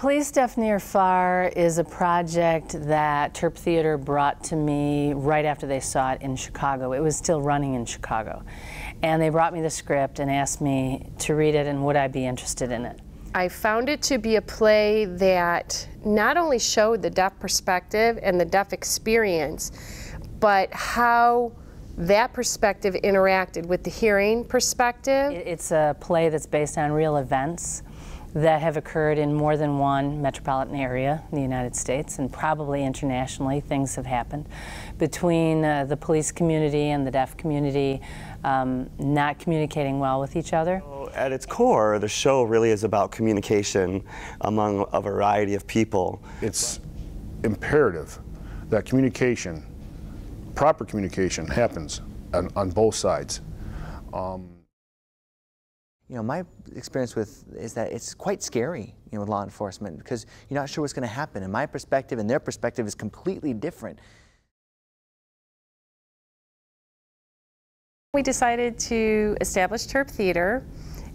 Police Deaf Near Far is a project that Terp Theater brought to me right after they saw it in Chicago. It was still running in Chicago. And they brought me the script and asked me to read it and would I be interested in it. I found it to be a play that not only showed the deaf perspective and the deaf experience, but how that perspective interacted with the hearing perspective. It's a play that's based on real events that have occurred in more than one metropolitan area in the United States, and probably internationally. Things have happened between the police community and the deaf community not communicating well with each other. At its core, the show really is about communication among a variety of people. It's imperative that communication, proper communication, happens on both sides. You know, my experience is that it's quite scary, you know, with law enforcement, because you're not sure what's going to happen, and my perspective and their perspective is completely different. We decided to establish Terp Theater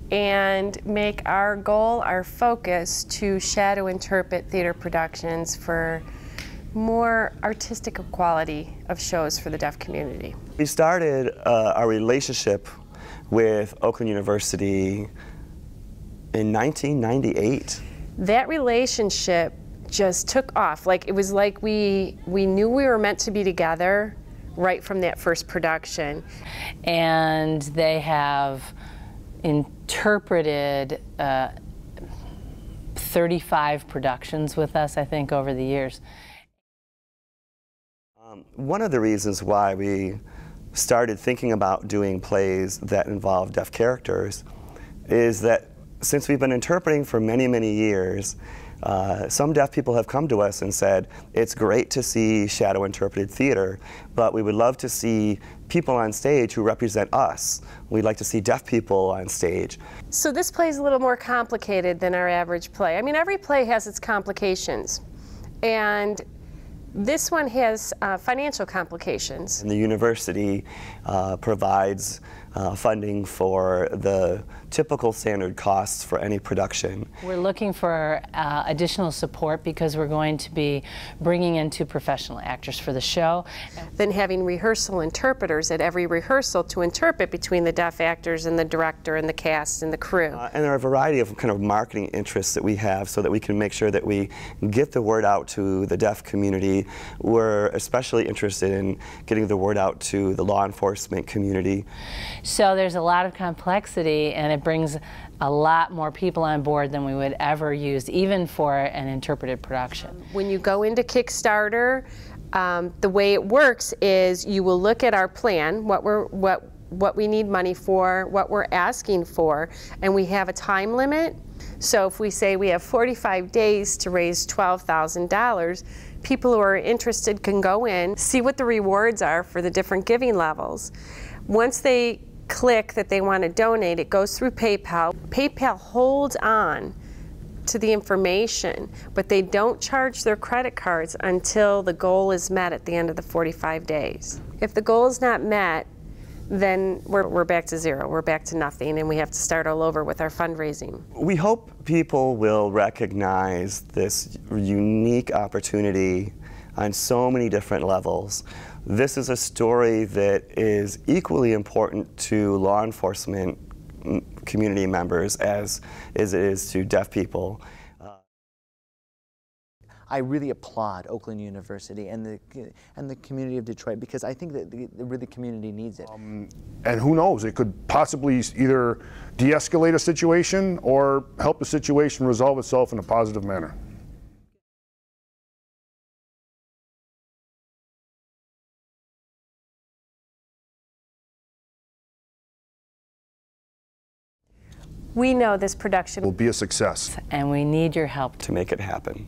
and make our goal, our focus, to shadow interpret theater productions for more artistic quality of shows for the deaf community. We started our relationship with Oakland University in 1998. That relationship just took off. Like, it was like we knew we were meant to be together right from that first production. And they have interpreted 35 productions with us, I think, over the years. One of the reasons why we started thinking about doing plays that involve deaf characters is that since we've been interpreting for many, many years, some deaf people have come to us and said, it's great to see shadow interpreted theater, but we would love to see people on stage who represent us. We'd like to see deaf people on stage. So this play is a little more complicated than our average play. I mean, every play has its complications, and this one has financial complications. And the university provides funding for the typical standard costs for any production. We're looking for additional support because we're going to be bringing in 2 professional actors for the show. Then having rehearsal interpreters at every rehearsal to interpret between the deaf actors and the director and the cast and the crew. And there are a variety of kind of marketing interests that we have so that we can make sure that we get the word out to the deaf community. We're especially interested in getting the word out to the law enforcement community. So there's a lot of complexity, and it brings a lot more people on board than we would ever use, even for an interpreted production. When you go into Kickstarter, the way it works is you will look at our plan, what we need money for, what we're asking for, and we have a time limit. So if we say we have 45 days to raise $12,000, people who are interested can go in, see what the rewards are for the different giving levels. Once they click that they want to donate, it goes through PayPal. PayPal holds on to the information, but they don't charge their credit cards until the goal is met at the end of the 45 days. If the goal is not met, then we're back to zero. We're back to nothing, and we have to start all over with our fundraising. We hope people will recognize this unique opportunity on so many different levels. This is a story that is equally important to law enforcement community members as it is to deaf people. I really applaud Oakland University and the community of Detroit, because I think that the community needs it. And who knows, it could possibly either de-escalate a situation or help the situation resolve itself in a positive manner. We know this production will be a success. And we need your help to make it happen.